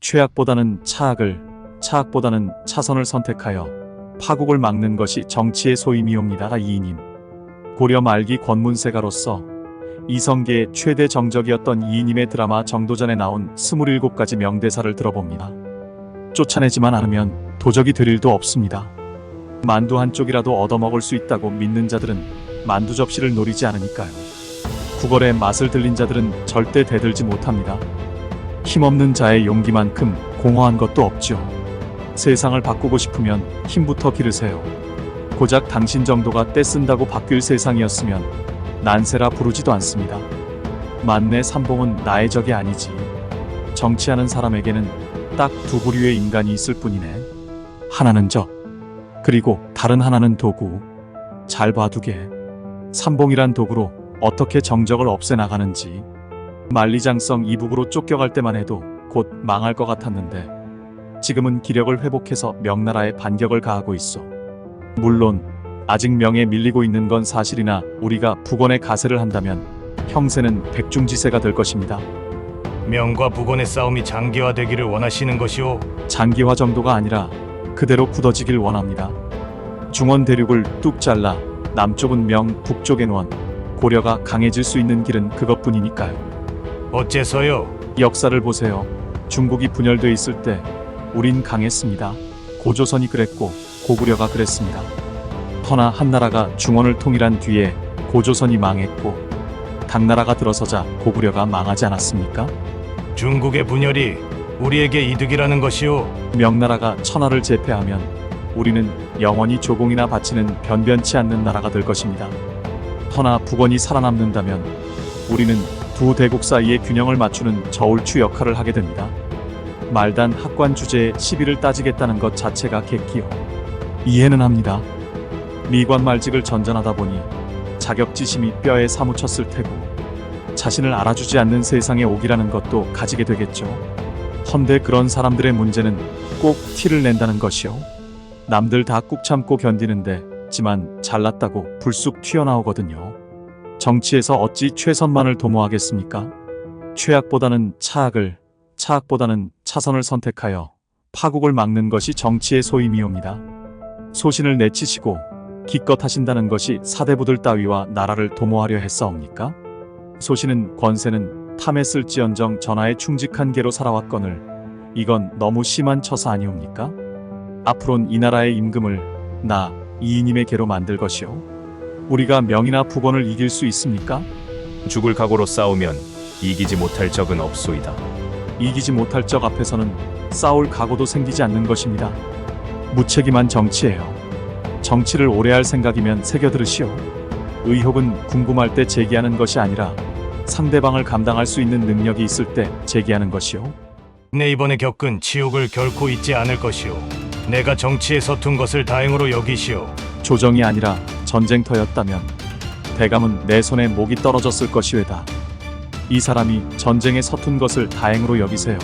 최악보다는 차악을, 차악보다는 차선을 선택하여 파국을 막는 것이 정치의 소임이옵니다. 이인임. 고려 말기 권문세가로서 이성계의 최대 정적이었던 이인임의 드라마 정도전에 나온 27가지 명대사를 들어봅니다. 쫓아내지만 않으면 도적이 될 일도 없습니다. 만두 한 쪽이라도 얻어먹을 수 있다고 믿는 자들은 만두 접시를 노리지 않으니까요. 구걸의 맛을 들린 자들은 절대 대들지 못합니다. 힘없는 자의 용기만큼 공허한 것도 없죠. 세상을 바꾸고 싶으면 힘부터 기르세요. 고작 당신 정도가 떼쓴다고 바뀔 세상이었으면 난세라 부르지도 않습니다. 만내 삼봉은 나의 적이 아니지. 정치하는 사람에게는 딱 두 부류의 인간이 있을 뿐이네. 하나는 적, 그리고 다른 하나는 도구. 잘 봐두게. 삼봉이란 도구로 어떻게 정적을 없애나가는지. 만리장성 이북으로 쫓겨갈 때만 해도 곧 망할 것 같았는데 지금은 기력을 회복해서 명나라에 반격을 가하고 있어. 물론 아직 명에 밀리고 있는 건 사실이나 우리가 북원에 가세를 한다면 형세는 백중지세가 될 것입니다. 명과 북원의 싸움이 장기화되기를 원하시는 것이오? 장기화 정도가 아니라 그대로 굳어지길 원합니다. 중원 대륙을 뚝 잘라 남쪽은 명, 북쪽엔 원, 고려가 강해질 수 있는 길은 그것뿐이니까요. 어째서요? 역사를 보세요. 중국이 분열돼 있을 때 우린 강했습니다. 고조선이 그랬고 고구려가 그랬습니다. 허나 한나라가 중원을 통일한 뒤에 고조선이 망했고 당나라가 들어서자 고구려가 망하지 않았습니까? 중국의 분열이 우리에게 이득이라는 것이오? 명나라가 천하를 제패하면 우리는 영원히 조공이나 바치는 변변치 않는 나라가 될 것입니다. 허나 북원이 살아남는다면 우리는 두 대국 사이의 균형을 맞추는 저울추 역할을 하게 됩니다. 말단 학관 주제에 시비를 따지겠다는 것 자체가 객기요. 이해는 합니다. 미관말직을 전전하다 보니 자격지심이 뼈에 사무쳤을 테고 자신을 알아주지 않는 세상에 오기라는 것도 가지게 되겠죠. 헌데 그런 사람들의 문제는 꼭 티를 낸다는 것이요. 남들 다 꾹 참고 견디는데 지만 잘났다고 불쑥 튀어나오거든요. 정치에서 어찌 최선만을 도모하겠습니까? 최악보다는 차악을, 차악보다는 차선을 선택하여 파국을 막는 것이 정치의 소임이옵니다. 소신을 내치시고 기껏 하신다는 것이 사대부들 따위와 나라를 도모하려 했사옵니까? 소신은 권세는 탐했을지언정 전하에 충직한 계로 살아왔거늘 이건 너무 심한 처사 아니옵니까? 앞으론 이 나라의 임금을 나 이인임의 계로 만들 것이오. 우리가 명이나 북원을 이길 수 있습니까? 죽을 각오로 싸우면 이기지 못할 적은 없소이다. 이기지 못할 적 앞에서는 싸울 각오도 생기지 않는 것입니다. 무책임한 정치예요. 정치를 오래 할 생각이면 새겨들으시오. 의혹은 궁금할 때 제기하는 것이 아니라 상대방을 감당할 수 있는 능력이 있을 때 제기하는 것이오. 내 이번에 겪은 치욕을 결코 잊지 않을 것이오. 내가 정치에 서툰 것을 다행으로 여기시오. 조정이 아니라 전쟁터였다면 대감은 내 손에 목이 떨어졌을 것이외다. 이 사람이 전쟁에 서툰 것을 다행으로 여기세요.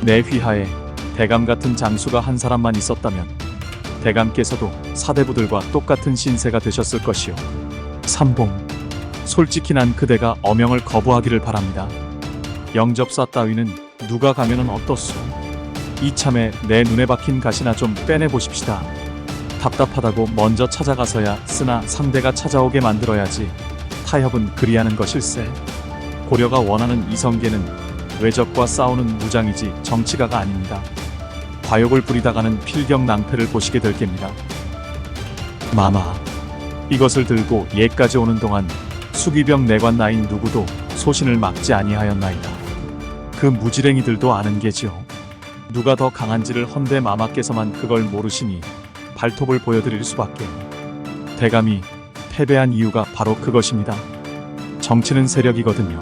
내 휘하에 대감 같은 장수가 한 사람만 있었다면 대감께서도 사대부들과 똑같은 신세가 되셨을 것이오. 삼봉, 솔직히 난 그대가 어명을 거부하기를 바랍니다. 영접사 따위는 누가 가면은 어떻소? 이참에 내 눈에 박힌 가시나 좀 빼내보십시다. 답답하다고 먼저 찾아가서야 쓰나 상대가 찾아오게 만들어야지. 타협은 그리하는 것일세. 고려가 원하는 이성계는 외적과 싸우는 무장이지 정치가가 아닙니다. 과욕을 부리다가는 필경낭패를 보시게 될 겁니다. 마마, 이것을 들고 예까지 오는 동안 수기병 내관 나인 누구도 소신을 막지 아니하였나이다. 그 무지랭이들도 아는 게지요. 누가 더 강한지를 헌데 마마께서만 그걸 모르시니 발톱을 보여드릴 수밖에. 대감이 패배한 이유가 바로 그것입니다. 정치는 세력이거든요.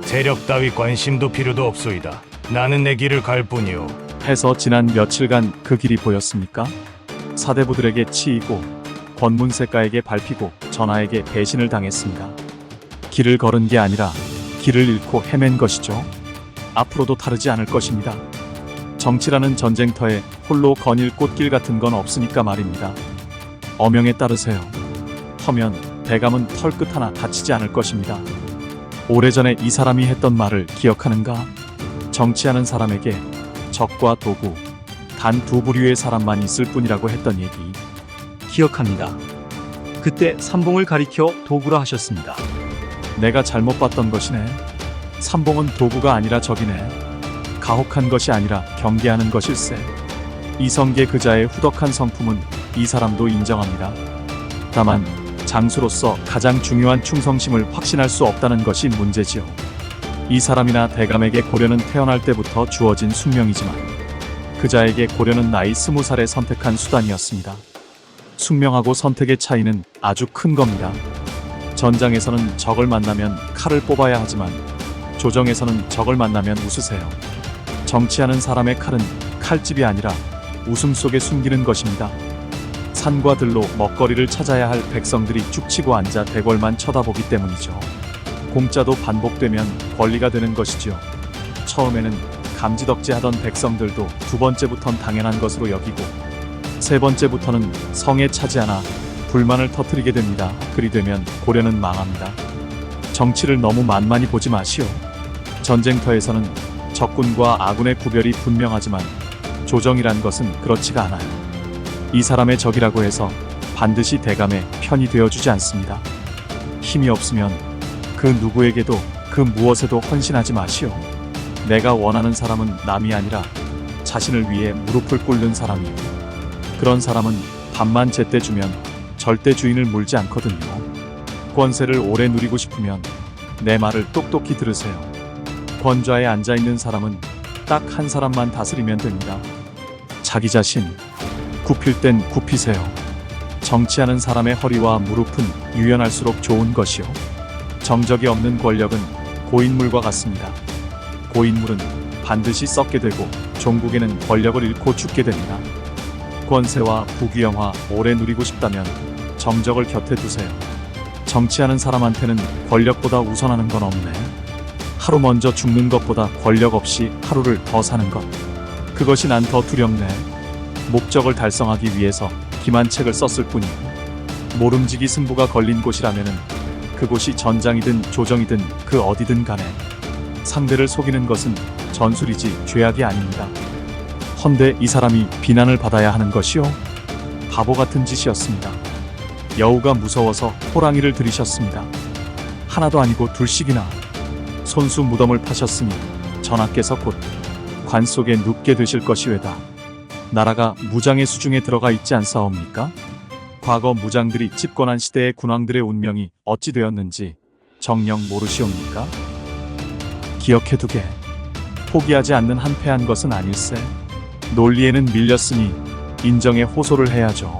세력 따위 관심도 필요도 없소이다. 나는 내 길을 갈 뿐이오. 해서 지난 며칠간 그 길이 보였습니까? 사대부들에게 치이고 권문세가에게 밟히고 전하에게 배신을 당했습니다. 길을 걸은 게 아니라 길을 잃고 헤맨 것이죠. 앞으로도 다르지 않을 것입니다. 정치라는 전쟁터에 홀로 거닐 꽃길 같은 건 없으니까 말입니다. 어명에 따르세요. 터면 대감은 털끝 하나 다치지 않을 것입니다. 오래전에 이 사람이 했던 말을 기억하는가? 정치하는 사람에게 적과 도구, 단 두 부류의 사람만 있을 뿐이라고 했던 얘기. 기억합니다. 그때 삼봉을 가리켜 도구라 하셨습니다. 내가 잘못 봤던 것이네. 삼봉은 도구가 아니라 적이네. 가혹한 것이 아니라 경계하는 것일세. 이성계 그자의 후덕한 성품은 이 사람도 인정합니다. 다만 장수로서 가장 중요한 충성심을 확신할 수 없다는 것이 문제지요. 이 사람이나 대감에게 고려는 태어날 때부터 주어진 숙명이지만 그자에게 고려는 나이 20살에 선택한 수단이었습니다. 숙명하고 선택의 차이는 아주 큰 겁니다. 전장에서는 적을 만나면 칼을 뽑아야 하지만 조정에서는 적을 만나면 웃으세요. 정치하는 사람의 칼은 칼집이 아니라 웃음 속에 숨기는 것입니다. 산과 들로 먹거리를 찾아야 할 백성들이 죽치고 앉아 대궐만 쳐다보기 때문이죠. 공짜도 반복되면 권리가 되는 것이지요. 처음에는 감지덕지하던 백성들도 두 번째부턴 당연한 것으로 여기고 세 번째부터는 성에 차지 않아 불만을 터뜨리게 됩니다. 그리 되면 고려는 망합니다. 정치를 너무 만만히 보지 마시오. 전쟁터에서는 적군과 아군의 구별이 분명하지만 조정이란 것은 그렇지가 않아요. 이 사람의 적이라고 해서 반드시 대감의 편이 되어주지 않습니다. 힘이 없으면 그 누구에게도 그 무엇에도 헌신하지 마시오. 내가 원하는 사람은 남이 아니라 자신을 위해 무릎을 꿇는 사람이요. 그런 사람은 밥만 제때 주면 절대 주인을 물지 않거든요. 권세를 오래 누리고 싶으면 내 말을 똑똑히 들으세요. 권좌에 앉아있는 사람은 딱 한 사람만 다스리면 됩니다. 자기 자신, 굽힐 땐 굽히세요. 정치하는 사람의 허리와 무릎은 유연할수록 좋은 것이요. 정적이 없는 권력은 고인물과 같습니다. 고인물은 반드시 썩게 되고 종국에는 권력을 잃고 죽게 됩니다. 권세와 부귀영화 오래 누리고 싶다면 정적을 곁에 두세요. 정치하는 사람한테는 권력보다 우선하는 건 없네. 하루 먼저 죽는 것보다 권력 없이 하루를 더 사는 것. 그것이 난 더 두렵네. 목적을 달성하기 위해서 기만책을 썼을 뿐이요. 모름지기 승부가 걸린 곳이라면은 그곳이 전장이든 조정이든 그 어디든 간에 상대를 속이는 것은 전술이지 죄악이 아닙니다. 헌데 이 사람이 비난을 받아야 하는 것이요? 바보 같은 짓이었습니다. 여우가 무서워서 호랑이를 들이셨습니다. 하나도 아니고 둘씩이나. 손수 무덤을 파셨으니 전하께서 곧 관 속에 눕게 되실 것이외다. 나라가 무장의 수중에 들어가 있지 않사옵니까? 과거 무장들이 집권한 시대의 군왕들의 운명이 어찌 되었는지 정녕 모르시옵니까? 기억해두게. 포기하지 않는 한패한 것은 아닐세. 논리에는 밀렸으니 인정에 호소를 해야죠.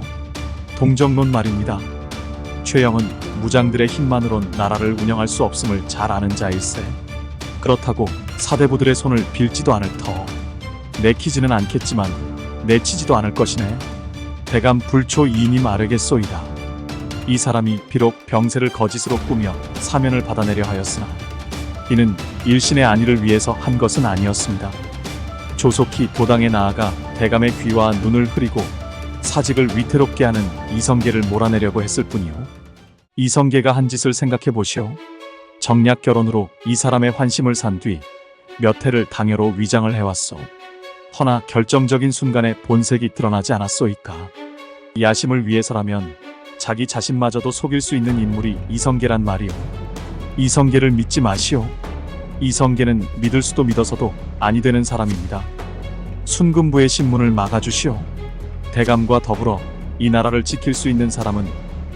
동정론 말입니다. 최영은 무장들의 힘만으론 나라를 운영할 수 없음을 잘 아는 자일세. 그렇다고 사대부들의 손을 빌지도 않을 터. 내키지는 않겠지만 내치지도 않을 것이네. 대감 불초 이인이 마르겠소이다. 이 사람이 비록 병세를 거짓으로 꾸며 사면을 받아내려 하였으나 이는 일신의 안위를 위해서 한 것은 아니었습니다. 조속히 도당에 나아가 대감의 귀와 눈을 흐리고 사직을 위태롭게 하는 이성계를 몰아내려고 했을 뿐이요. 이성계가 한 짓을 생각해 보시오. 정략 결혼으로 이 사람의 환심을 산 뒤 몇 해를 당여로 위장을 해왔소. 허나 결정적인 순간에 본색이 드러나지 않았소이까. 야심을 위해서라면 자기 자신마저도 속일 수 있는 인물이 이성계란 말이오. 이성계를 믿지 마시오. 이성계는 믿을 수도 믿어서도 아니 되는 사람입니다. 순금부의 신문을 막아주시오. 대감과 더불어 이 나라를 지킬 수 있는 사람은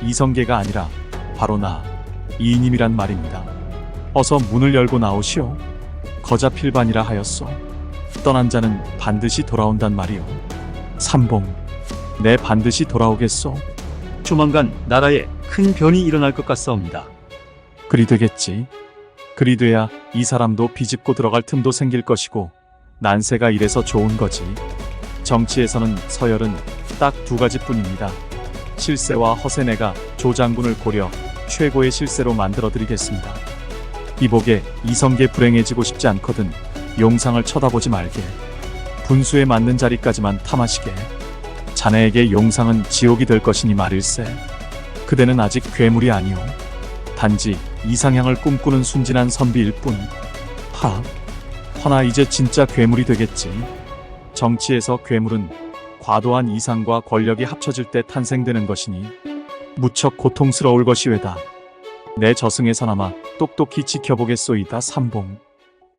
이성계가 아니라 바로 나 이인임이란 말입니다. 어서 문을 열고 나오시오. 거자 필반이라 하였소. 떠난 자는 반드시 돌아온단 말이오. 삼봉, 내 반드시 돌아오겠소. 조만간 나라에 큰 변이 일어날 것 같사옵니다. 그리 되겠지. 그리 돼야 이 사람도 비집고 들어갈 틈도 생길 것이고 난세가 이래서 좋은 거지. 정치에서는 서열은 딱 두 가지뿐입니다. 실세와 허세내가 조장군을 고려 최고의 실세로 만들어드리겠습니다. 이복에 이성계 불행해지고 싶지 않거든 용상을 쳐다보지 말게. 분수에 맞는 자리까지만 탐하시게. 자네에게 용상은 지옥이 될 것이니 말일세. 그대는 아직 괴물이 아니오. 단지 이상향을 꿈꾸는 순진한 선비일 뿐. 허나 이제 진짜 괴물이 되겠지. 정치에서 괴물은 과도한 이상과 권력이 합쳐질 때 탄생되는 것이니 무척 고통스러울 것이외다. 내 저승에서나마 똑똑히 지켜보겠소이다. 삼봉.